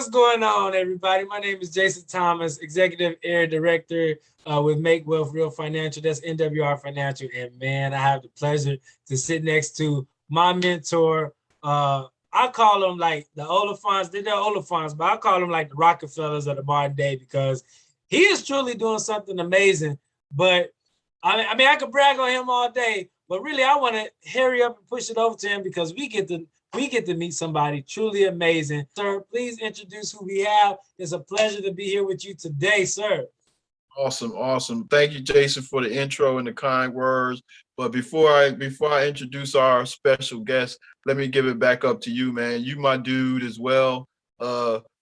what's going on, everybody? My name is Jason Thomas, Executive Area Director with Make Wealth Real Financial. That's MWR Financial. And man, I have the pleasure to sit next to my mentor. I call them like the Oliphants. They're not Oliphants, but I call them like the Rockefellers of the modern day because he is truly doing something amazing. But I could brag on him all day, but really, I want to hurry up and push it over to him because we get to meet somebody truly amazing. Sir, please introduce who we have. It's a pleasure to be here with you today, sir. Awesome. Thank you, Jason, for the intro and the kind words. But before I introduce our special guest, let me give it back up to you, man. You my dude as well.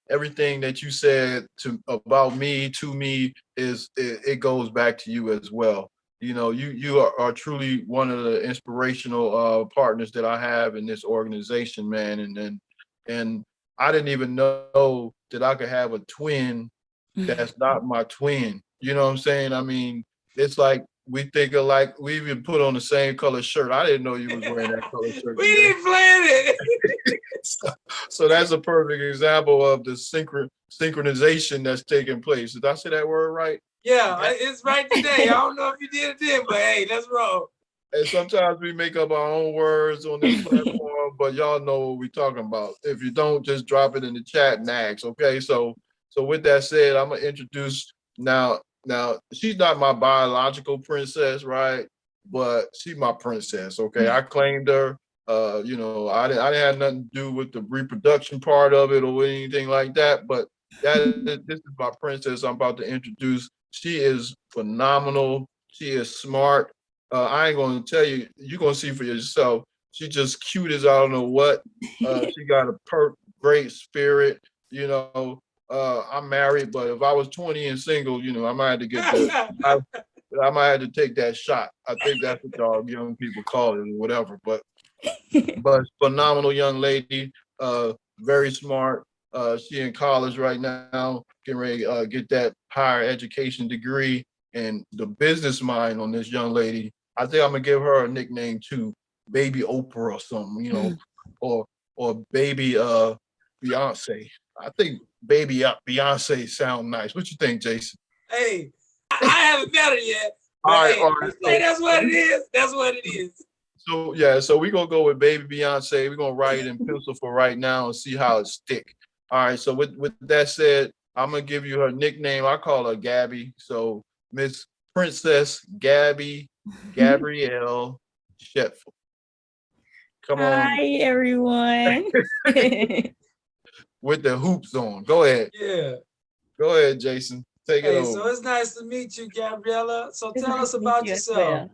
Everything that you said about me to me it goes back to you as well. You know, you are truly one of the inspirational partners that I have in this organization, man. And I didn't even know that I could have a twin that's not my twin. You know what I'm saying? I mean, it's like we think of like we even put on the same color shirt. I didn't know you was wearing that color shirt. We didn't plan it. So that's a perfect example of the synchronization that's taking place. Did I say that word right? Yeah, it's right today. I don't know if you did it then, but hey, let's roll. And sometimes we make up our own words on this platform, but y'all know what we're talking about. If you don't, just drop it in the chat and ask. Okay, so with that said, I'm gonna introduce now. Now she's not my biological princess, right? But she's my princess. Okay, I claimed her. You know, I didn't have nothing to do with the reproduction part of it or anything like that. But this is my princess. I'm about to introduce. She is phenomenal. She is smart. I ain't gonna tell you. You're gonna see for yourself. She just cute as I don't know what. She got a great spirit. You know, I'm married, but if I was 20 and single, you know, I might have to get I might have to take that shot. I think that's what y'all young people call it or whatever. But phenomenal young lady, very smart. She in college right now, getting ready to get that higher education degree. And the business mind on this young lady, I think I'm gonna give her a nickname too, Baby Oprah or something, you know, or Baby Beyonce. I think Baby Beyonce sound nice. What you think, Jason? Hey, I haven't met her yet. All right, hey, all right. Say that's what it is. That's what it is. So yeah, so we're gonna go with Baby Beyonce. We're gonna write it in pencil for right now and see how it stick. All right. So with that said, I'm gonna give you her nickname. I call her Gabby. So Miss Princess Gabby Gabryelle Clovel. Come on. Hi, everyone. With the hoops on. Go ahead. Yeah. Go ahead, Jason. Take it over. So it's nice to meet you, Gabryella. So It's tell nice us to meet about you as yourself.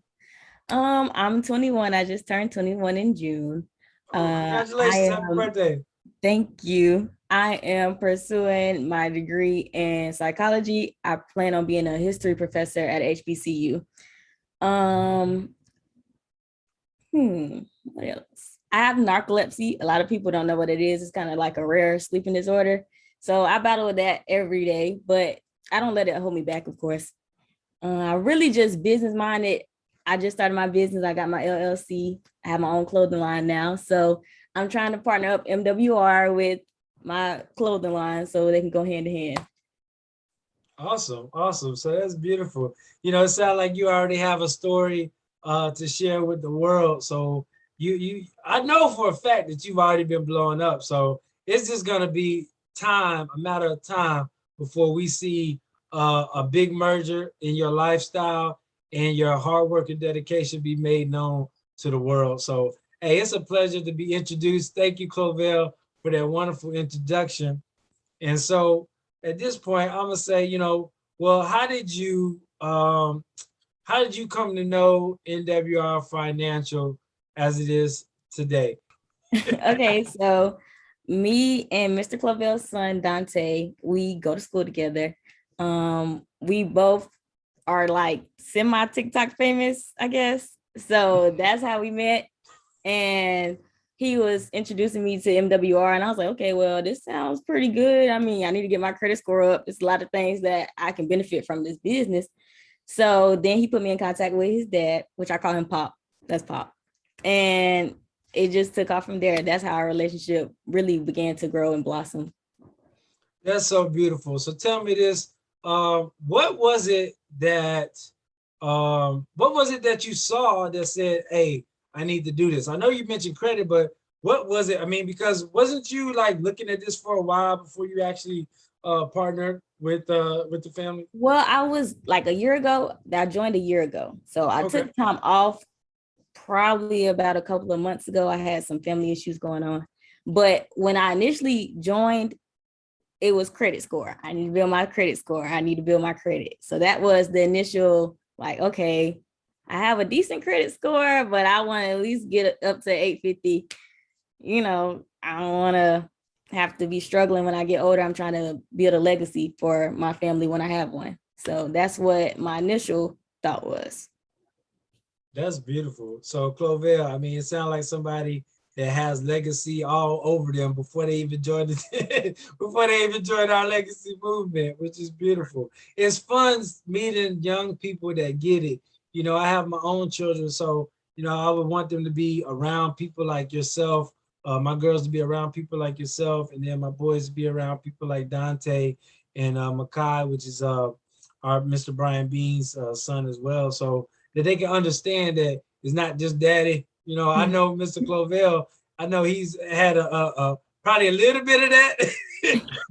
well. I'm 21. I just turned 21 in June. Congratulations. Happy birthday. Thank you. I am pursuing my degree in psychology. I plan on being a history professor at HBCU. What else? I have narcolepsy. A lot of people don't know what it is. It's kind of like a rare sleeping disorder. So I battle with that every day, but I don't let it hold me back, of course. I really just business minded. I just started my business. I got my LLC. I have my own clothing line now. So I'm trying to partner up MWR with my clothing line so they can go hand in hand. Awesome. So that's beautiful. You know, it sounds like you already have a story to share with the world. So I know for a fact that you've already been blowing up. So it's just gonna be a matter of time before we see a big merger in your lifestyle and your hard work and dedication be made known to the world. So, hey, it's a pleasure to be introduced. Thank you, Clovel, for that wonderful introduction. And so at this point, I'm gonna say, well, how did you come to know MWR Financial as it is today? Okay, so me and Mr. Clovel's son, Dante, we go to school together. We both are like semi TikTok famous, I guess. So that's how we met. And he was introducing me to MWR, and I was like, okay, well, this sounds pretty good. I mean, I need to get my credit score up. There's a lot of things that I can benefit from this business. So then he put me in contact with his dad, which I call him Pop. That's Pop. And it just took off from there. That's how our relationship really began to grow and blossom. That's so beautiful. So tell me this, what was it that you saw that said, hey, I need to do this? I know you mentioned credit, but what was it? I mean, because wasn't you like looking at this for a while before you actually partnered with the family? Well, I was like a year ago, I joined a year ago. So I Okay. took time off probably about a couple of months ago. I had some family issues going on. But when I initially joined, it was credit score. I need to build my credit score. I need to build my credit. So that was the initial, like, okay, I have a decent credit score, but I want to at least get up to 850. I don't want to have to be struggling when I get older. I'm trying to build a legacy for my family when I have one. So that's what my initial thought was. That's beautiful. So Clovel, I mean, it sounds like somebody that has legacy all over them before they even joined before they even joined our legacy movement, which is beautiful. It's fun meeting young people that get it. You know, I have my own children, so you know, I would want them to be around people like yourself. My girls to be around people like yourself, and then my boys to be around people like Dante and Makai, which is our Mr. Brian Bean's son as well. So that they can understand that it's not just daddy. You know, I know Mr. Clovel, I know he's had a probably a little bit of that,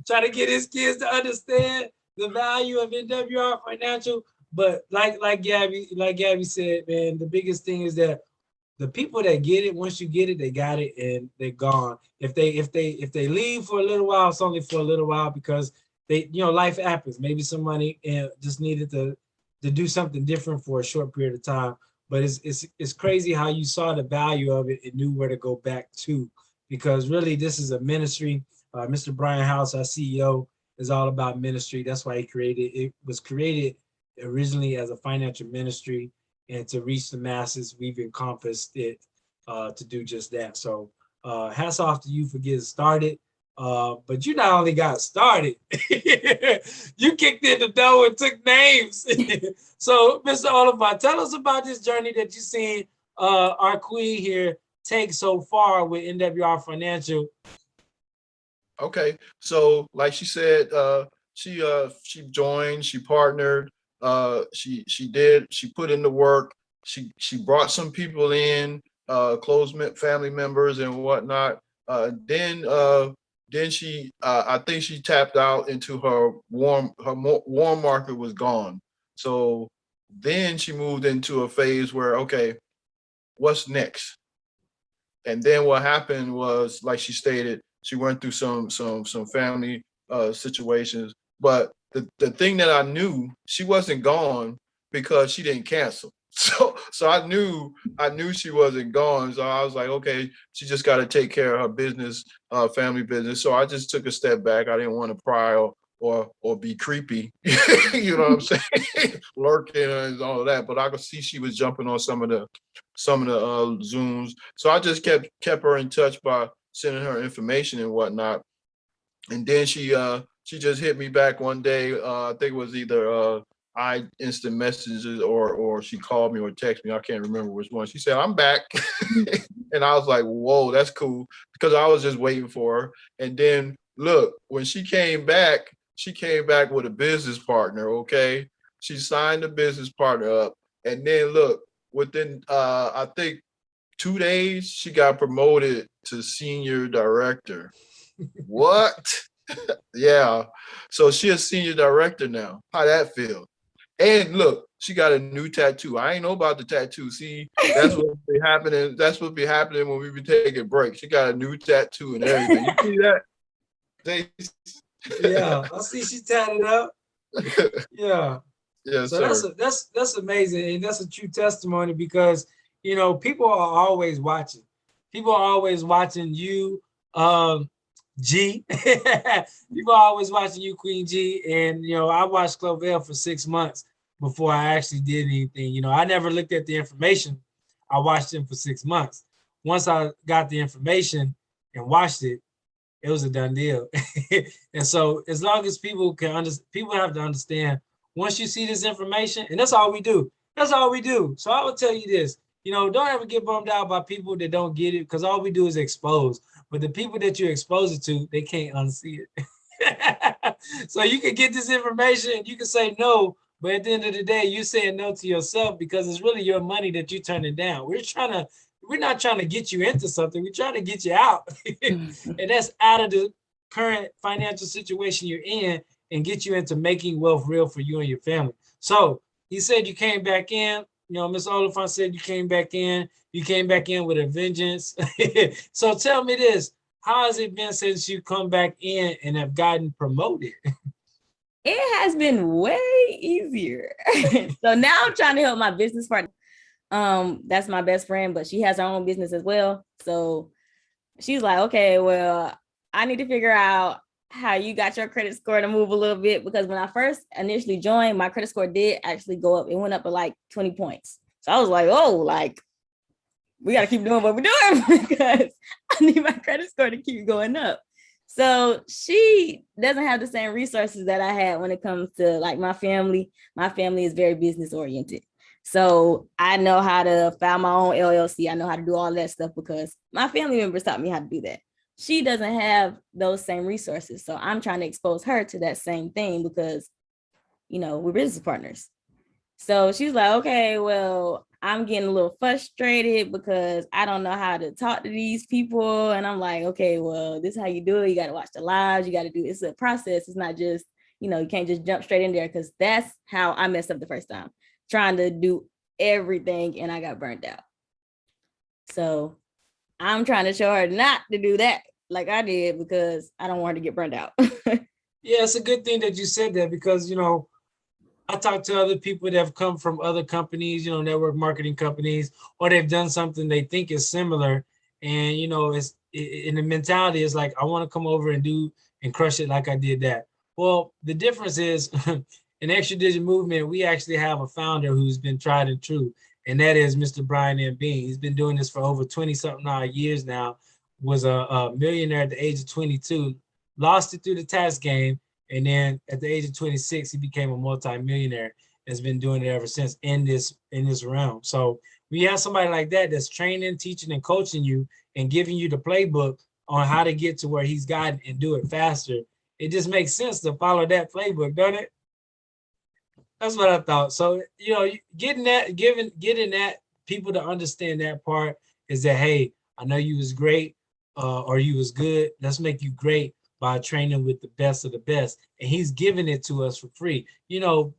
trying to get his kids to understand the value of MWR financial. But like Gabby said, man, the biggest thing is that the people that get it, once you get it, they got it and they're gone. If they leave for a little while, it's only for a little while because they, you know, life happens. Maybe somebody just needed to do something different for a short period of time. But it's crazy how you saw the value of it and knew where to go back to, because really this is a ministry. Mr. Brian House, our CEO, is all about ministry. That's why he created it. Was created originally as a financial ministry, and to reach the masses, we've encompassed it to do just that. So hats off to you for getting started. But you not only got started, you kicked in the door and took names. So, Mr. Oliver, tell us about this journey that you've seen our queen here take so far with NWR Financial. Okay, so like she said, she joined, she partnered, she put in the work, she brought some people in, close family members and whatnot. Then she I think she tapped out into warm market was gone. So then she moved into a phase where, okay, what's next? And then what happened was, like she stated, she went through some family situations. But the thing that I knew, she wasn't gone because she didn't cancel. So I knew she wasn't gone. So I was like, okay, she just got to take care of her business, family business. So I just took a step back. I didn't want to pry or be creepy. You know what I'm saying? Lurking and all of that. But I could see she was jumping on some of the Zooms. So I just kept her in touch by sending her information and whatnot. And then she just hit me back one day. I think it was either I instant messages or she called me or texted me. I can't remember which one. She said, "I'm back." And I was like, "Whoa, that's cool," because I was just waiting for her. And then look, when she came back with a business partner. Okay, she signed the business partner up, and then look, within I think 2 days, she got promoted to senior director. What? Yeah. So she a senior director now. How that feel? And look, she got a new tattoo. I ain't know about the tattoo. See, that's what be happening. That's what be happening when we be taking breaks. She got a new tattoo and everything. You see that? They, Yeah, I see she tatted up. Yeah. yes, So that's sir. that's amazing, and that's a true testimony because you know people are always watching. People are always watching you, G. People are always watching you, Queen G. And you know I watched Clovell for 6 months before I actually did anything. You know I never looked at the information. I watched him for 6 months. Once I got the information and watched it, it was a done deal. And so as long as people can understand, people have to understand once you see this information, and that's all we do. That's all we do. So I would tell you this, you know, don't ever get bummed out by people that don't get it because all we do is expose. But the people that you expose it to, they can't unsee it. So you can get this information, you can say no, but at the end of the day, you're saying no to yourself because it's really your money that you're turning down. We're not trying to get you into something. We're trying to get you out. And that's out of the current financial situation you're in and get you into making wealth real for you and your family. So he said you came back in. Miss Oliphant said you came back in. You came back in with a vengeance. So tell me this. How has it been since you come back in and have gotten promoted? It has been way easier. So now I'm trying to help my business partner. That's my best friend, but she has her own business as well. So she's like, okay, well, I need to figure out how you got your credit score to move a little bit, because when I first initially joined, my credit score did actually go up. It went up by like 20 points. So I was like, oh, like we got to keep doing what we're doing because I need my credit score to keep going up. So she doesn't have the same resources that I had when it comes to like my family. My family is very business oriented. So I know how to file my own LLC. I know how to do all that stuff because my family members taught me how to do that. She doesn't have those same resources. So I'm trying to expose her to that same thing because, we're business partners. So she's like, okay, well, I'm getting a little frustrated because I don't know how to talk to these people. And I'm like, okay, well, this is how you do it. You got to watch the lives. You got to do it's a process. It's not just, you can't just jump straight in there, because that's how I messed up the first time, trying to do everything and I got burnt out. So I'm trying to show her not to do that like I did because I don't want her to get burned out. Yeah, it's a good thing that you said that because, I talk to other people that have come from other companies, network marketing companies, or they've done something they think is similar. And, it's in the mentality is like, I want to come over and do and crush it like I did that. Well, the difference is in Extra Digit Movement, we actually have a founder who's been tried and true. And that is Mr. Brian M. Bean. He's been doing this for over 20 something odd years now, was a millionaire at the age of 22, lost it through the tax game, and then at the age of 26, he became a multi-millionaire. Has been doing it ever since in this realm. So we have somebody like that that's training, teaching, and coaching you and giving you the playbook on how to get to where he's gotten and do it faster. It just makes sense to follow that playbook, doesn't it? That's what I thought. So, getting that people to understand that part is that, hey, I know you was great, or you was good. Let's make you great by training with the best of the best. And he's giving it to us for free.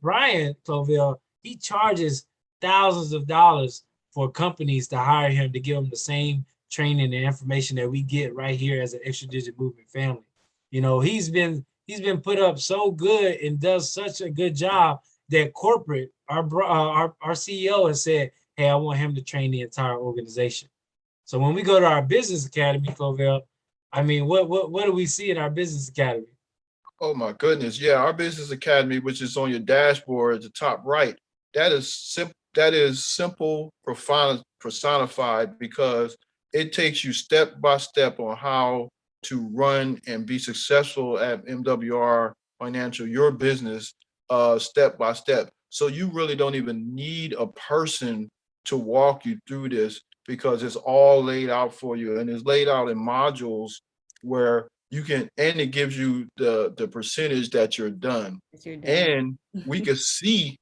Brian Clovel, he charges thousands of dollars for companies to hire him to give them the same training and information that we get right here as an Extra Digit Movement family. He's been put up so good and does such a good job that corporate, our CEO has said, hey, I want him to train the entire organization. So when we go to our business academy, Clovel, I mean, what do we see in our business academy? Oh my goodness. Yeah, our business academy, which is on your dashboard at the top right, that is simple. That is simple, personified because it takes you step by step on how to run and be successful at MWR Financial, your business, step by step. So you really don't even need a person to walk you through this because it's all laid out for you and it's laid out in modules where you can, and it gives you the percentage that you're done, You're done. and we can see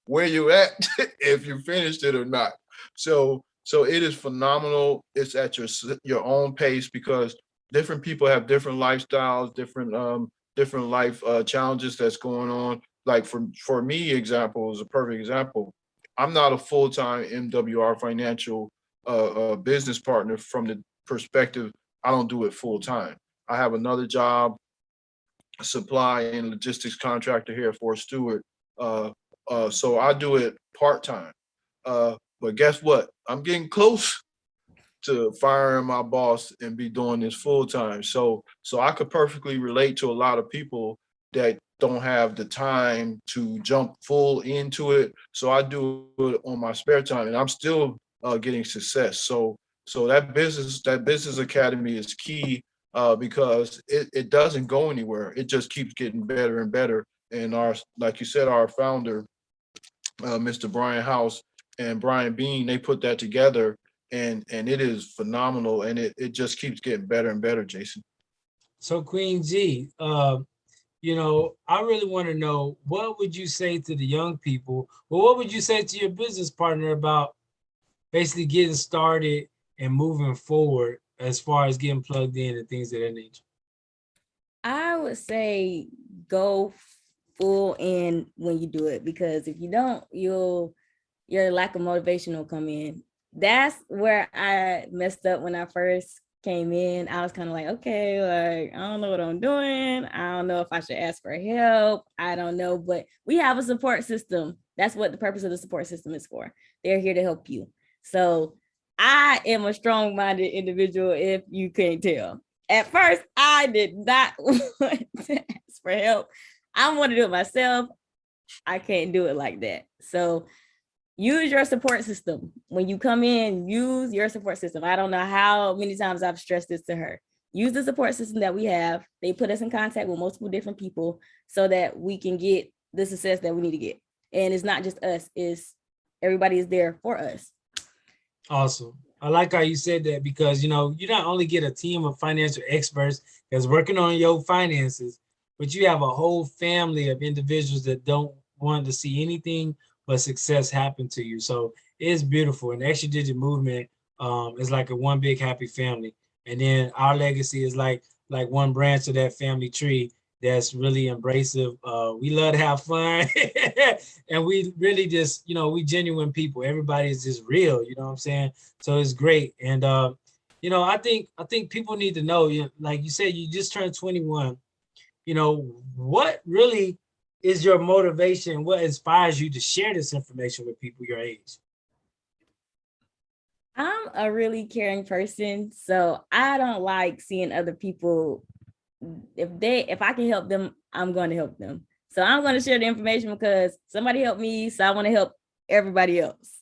where you're at if you finished it or not. So it is phenomenal. It's at your own pace because different people have different lifestyles, different life challenges that's going on. Like for me, example is a perfect example. I'm not a full-time MWR financial business partner from the perspective I don't do it full time. I have another job, supply and logistics contractor here at Fort Stewart. So I do it part time. But guess what? I'm getting close to firing my boss and be doing this full time. So I could perfectly relate to a lot of people that don't have the time to jump full into it. So I do it on my spare time, and I'm still getting success. So that business academy is key because it doesn't go anywhere. It just keeps getting better and better. And our, like you said, our founder, Mr. Brian House and Brian Bean, they put that together, and it is phenomenal, and it just keeps getting better and better, Jason. So Queen G, I really want to know, what would you say to the young people, or what would you say to your business partner about basically getting started and moving forward as far as getting plugged in and things of that nature? I would say go full in when you do it, because if you don't, your lack of motivation will come in. That's where I messed up when I first came in. I was kind of like, okay, like, I don't know what I'm doing. I don't know if I should ask for help. I don't know, but we have a support system. That's what the purpose of the support system is for. They're here to help you. So I am a strong-minded individual, if you can't tell. At first, I did not want to ask for help. I want to do it myself. I can't do it like that. So use your support system. When you come in, use your support system. I don't know how many times I've stressed this to her. Use the support system that we have. They put us in contact with multiple different people so that we can get the success that we need to get. And it's not just us, it's everybody is there for us. Awesome. I like how you said that, because you not only get a team of financial experts that's working on your finances, but you have a whole family of individuals that don't want to see anything but success happen to you. So it's beautiful. And the extra digit movement is like a one big happy family. And then our legacy is like one branch of that family tree that's really embracive. We love to have fun. And we really just, we genuine people. Everybody is just real, you know what I'm saying? So it's great. And I think people need to know, like you said, you just turned 21. What really is your motivation? What inspires you to share this information with people your age? I'm a really caring person, so I don't like seeing other people. If I can help them, I'm going to help them. So I'm going to share the information because somebody helped me, so I want to help everybody else.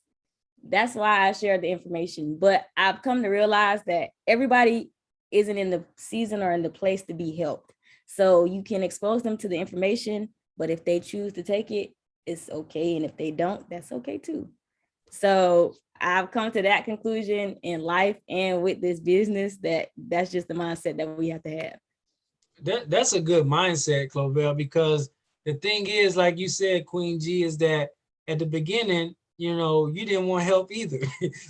That's why I share the information. But I've come to realize that everybody isn't in the season or in the place to be helped. So you can expose them to the information, but if they choose to take it, it's okay. And if they don't, that's okay too. So I've come to that conclusion in life and with this business, that's just the mindset that we have to have. That's a good mindset, Clovel, because the thing is, like you said, Queen G, is that at the beginning, you didn't want help either.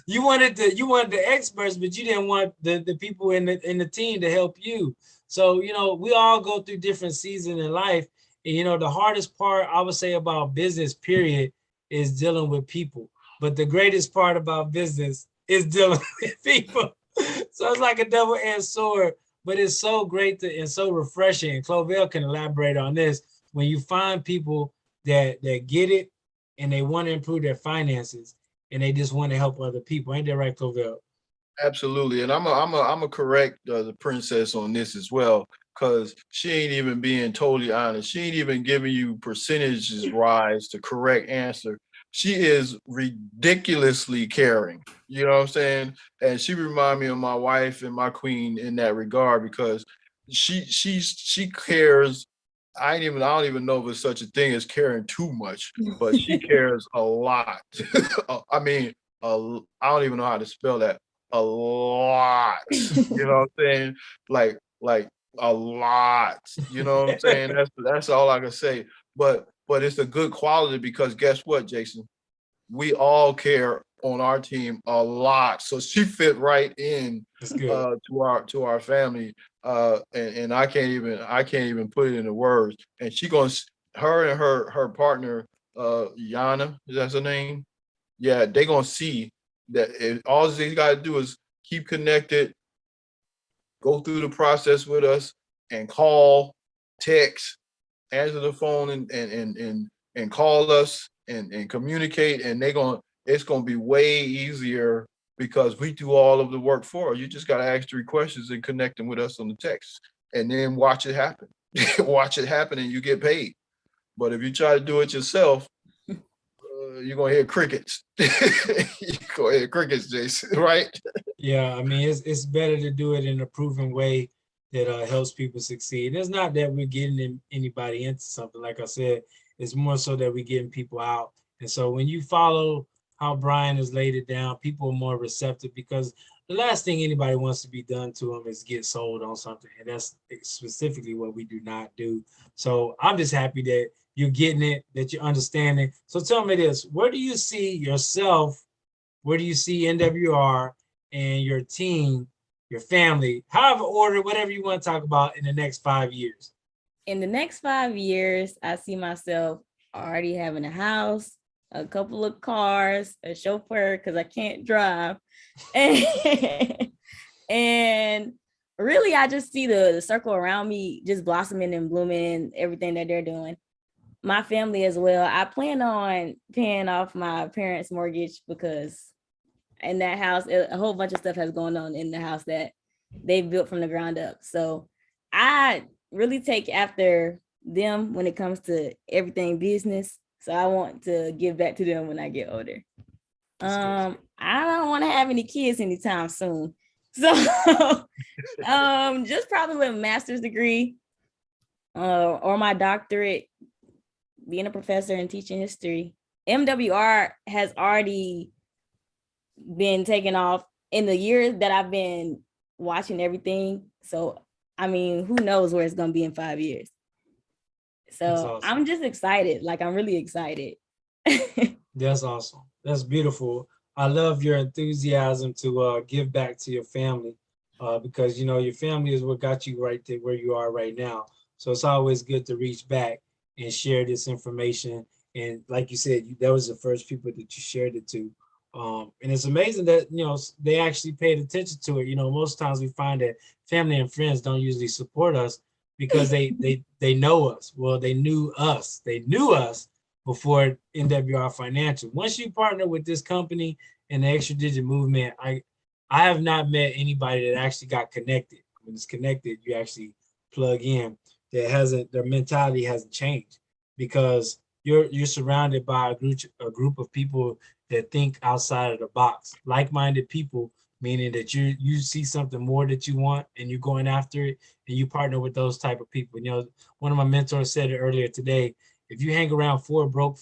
You wanted the experts, but you didn't want the people in the team to help you. So, we all go through different seasons in life. And the hardest part I would say about business, period, is dealing with people. But the greatest part about business is dealing with people. So it's like a double-edged sword, but it's so great and so refreshing. And Clovell can elaborate on this. When you find people that get it and they want to improve their finances and they just want to help other people. Ain't that right, Clovell? Absolutely, and I'm a correct the princess on this as well, because she ain't even being totally honest. She ain't even giving you percentages rise to correct answer. She is ridiculously caring. You know what I'm saying? And she remind me of my wife and my queen in that regard, because she cares. I don't even know if it's such a thing as caring too much, but she cares a lot. I mean, I don't even know how to spell that, a lot. You know what I'm saying? Like a lot. You know what I'm saying? That's all I can say. But it's a good quality, because guess what, Jason? We all care on our team a lot. So she fit right in That's good. to our family. And I can't even put it into words. And she gonna her and her partner, Yana, is that her name? Yeah, they gonna see that all they gotta do is keep connected, go through the process with us, and call, text, answer the phone, and call us, and communicate, and it's gonna be way easier, because we do all of the work for you. You just gotta ask 3 questions and connect them with us on the text, and then watch it happen. Watch it happen, and you get paid. But if you try to do it yourself, you're gonna hear crickets. You're gonna hear crickets, Jason, right? Yeah, I mean, it's better to do it in a proven way that helps people succeed. It's not that we're getting anybody into something. Like I said, it's more so that we're getting people out. And so when you follow how Brian has laid it down, people are more receptive, because the last thing anybody wants to be done to them is get sold on something. And that's specifically what we do not do. So I'm just happy that you're getting it, that you're understanding. So tell me this, where do you see yourself? Where do you see MWR and your team, your family, however order, whatever you want to talk about in the next 5 years? In the next 5 years, I see myself already having a house, a couple of cars, a chauffeur because I can't drive. And, and really, I just see the circle around me just blossoming and blooming, everything that they're doing. My family as well. I plan on paying off my parents' mortgage because in that house, a whole bunch of stuff has gone on in the house that they've built from the ground up. So I really take after them when it comes to everything business. So I want to give back to them when I get older. I don't want to have any kids anytime soon. So just probably a master's degree or my doctorate, being a professor and teaching history. MWR has already been taken off in the years that I've been watching everything. So, I mean, who knows where it's going to be in 5 years. So Awesome. I'm just excited. Like, I'm really excited. That's awesome. That's beautiful. I love your enthusiasm to give back to your family because, you know, your family is what got you right there where you are right now. So it's always good to reach back and share this information. And like you said, that was the first people that you shared it to. And it's amazing that, you know, they actually paid attention to it. You know, most times we find that family and friends don't usually support us because they know us. Well, they knew us. They knew us before MWR Financial. Once you partner with this company and the Extra Digit Movement, I have not met anybody that actually got connected. When it's connected, you actually plug in. That hasn't, their mentality hasn't changed because you're surrounded by a group of people that think outside of the box, like-minded people, meaning that you see something more that you want and you're going after it, and you partner with those type of people. You know, one of my mentors said it earlier today. If you hang around 4 broke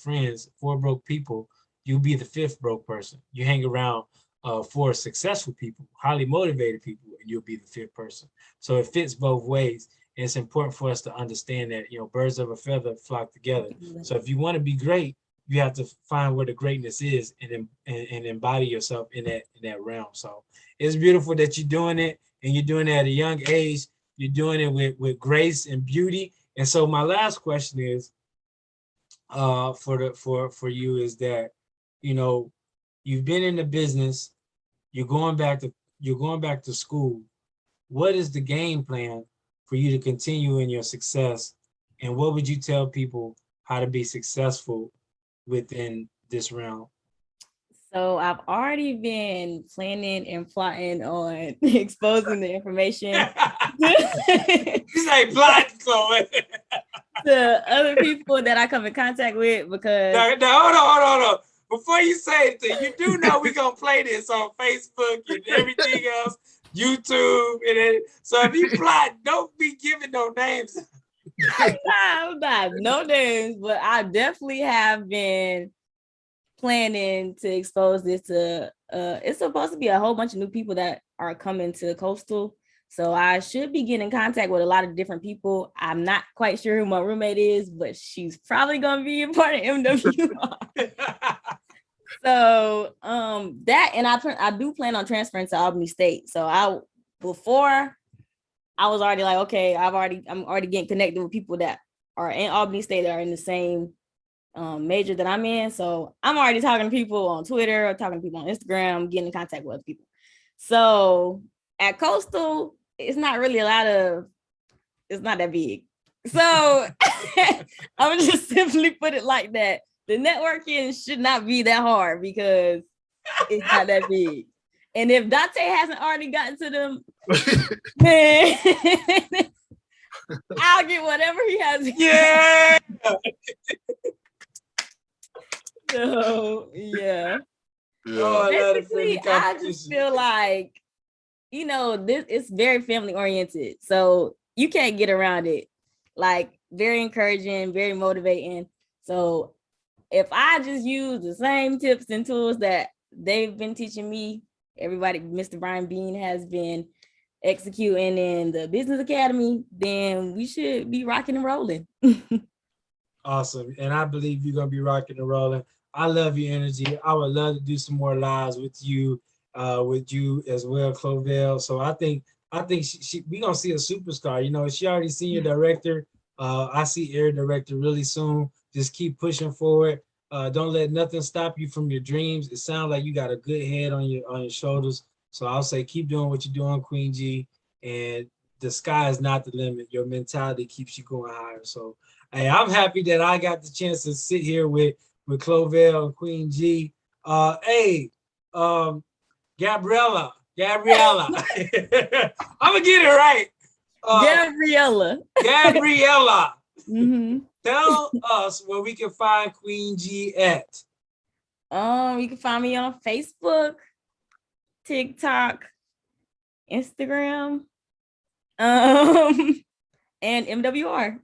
people, you'll be the 5th broke person. You hang around 4 successful people, highly motivated people, and you'll be the 5th person. So it fits both ways. And it's important for us to understand that, you know, birds of a feather flock together. So if you want to be great, you have to find where the greatness is and embody yourself in that realm. So it's beautiful that you're doing it, and you're doing it at a young age. You're doing it with grace and beauty. And so my last question is, for you is that, you know, you've been in the business, you're going back to school. What is the game plan for you to continue in your success, and what would you tell people how to be successful within this realm? So I've already been planning and plotting on exposing the information You say plotting, Chloe. to other people that I come in contact with because Now, hold on. Before you say anything, you do know we're gonna play this on Facebook and everything else, YouTube, so if you plot, don't be giving no names. I'm not no names, but I definitely have been planning to expose this to it's supposed to be a whole bunch of new people that are coming to Coastal. So I should be getting in contact with a lot of different people. I'm not quite sure who my roommate is, but she's probably gonna be a part of MWR. So that, and I do plan on transferring to Albany State. So before I was already like, okay, I'm already getting connected with people that are in Albany State that are in the same major that I'm in. So I'm already talking to people on Twitter or talking to people on Instagram, getting in contact with other people. So at Coastal, it's not that big. So I'm just simply put it like that. The networking should not be that hard because it's not that big. And if Dante hasn't already gotten to them, then I'll get whatever he has. Yeah. So yeah. Yeah. Basically, I just feel like, you know, this is very family oriented. So you can't get around it. Like, very encouraging, very motivating. So if I just use the same tips and tools that they've been teaching me everybody, Mr. Brian Bean has been executing in the business academy, then we should be rocking and rolling. Awesome. And I believe you're gonna be rocking and rolling. I love your energy. I would love to do some more lives with you as well, Clovel. So I think we gonna see a superstar. You know, she already senior director. I see air director really soon. Just keep pushing forward. Don't let nothing stop you from your dreams. It sounds like you got a good head on your shoulders. So I'll say keep doing what you're doing, Queen G. And the sky is not the limit. Your mentality keeps you going higher. So hey, I'm happy that I got the chance to sit here with Clovel and Queen G. Hey, um, Gabriella. I'm gonna get it right. Gabryella. Gabriella. Mm-hmm. Tell us where we can find Queen G at. You can find me on Facebook, TikTok, Instagram, and MWR.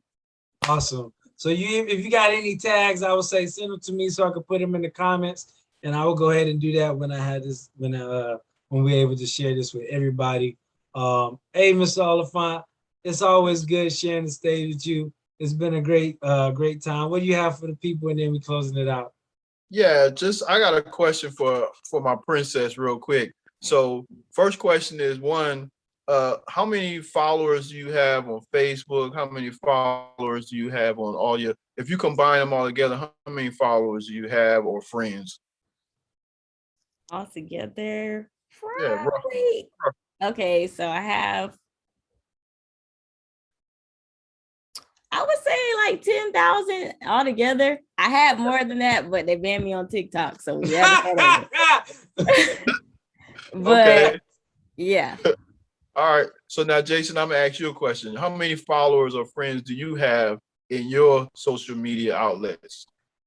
Awesome. So if you got any tags, I would say send them to me so I can put them in the comments, and I will go ahead and do that when I had this when we're able to share this with everybody. Hey, Mr. Oliphant, it's always good sharing the stage with you. It's been a great time. What do you have for the people, and then we closing it out? Yeah, just I got a question for my princess real quick. So first question is one, how many followers do you have on Facebook? How many followers do you have on all your, if you combine them all together, how many followers do you have or friends? All together, Yeah, roughly. probably. Okay, so I would say like 10,000 altogether. I had more than that, but they banned me on TikTok, so we had Okay. but yeah. All right. So now, Jason, I'm gonna ask you a question. How many followers or friends do you have in your social media outlets?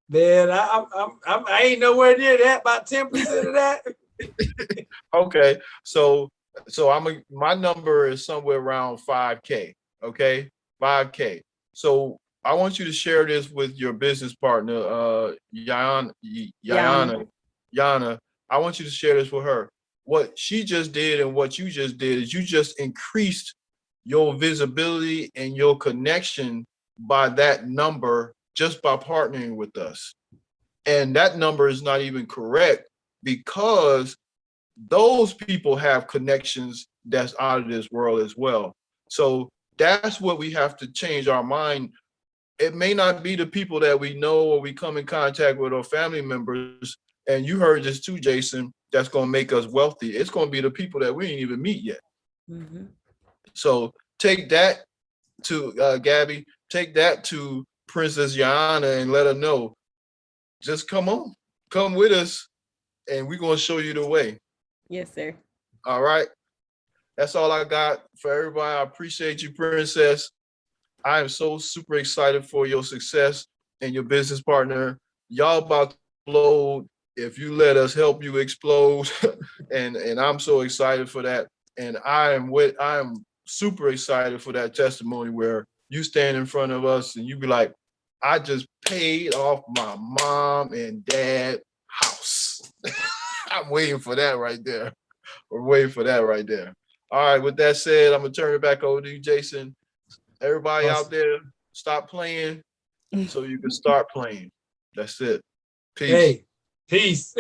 Man, I ain't nowhere near that. About 10% of that. Okay. So my number is somewhere around 5K. Okay. 5K. So I want you to share this with your business partner, Yana. Yana. I want you to share this with her. What she just did and what you just did is you just increased your visibility and your connection by that number just by partnering with us. And that number is not even correct because those people have connections that's out of this world as well. So that's what we have to change our mind. It may not be the people that we know or we come in contact with or family members. And you heard this too, Jason, that's going to make us wealthy. It's going to be the people that we didn't even meet yet. Mm-hmm. So take that to Gabby, take that to Princess Yana and let her know, just come on, come with us, and we're going to show you the way. Yes, sir. All right. That's all I got for everybody. I appreciate you, Princess. I am so super excited for your success and your business partner. Y'all about to explode if you let us help you explode. and I'm so excited for that. And I am super excited for that testimony where you stand in front of us and you be like, I just paid off my mom and dad house. I'm waiting for that right there. We're waiting for that right there. All right, with that said, I'm gonna turn it back over to you, Jason. Everybody out Awesome. there, stop playing so you can start playing. That's it. Peace. Hey, peace.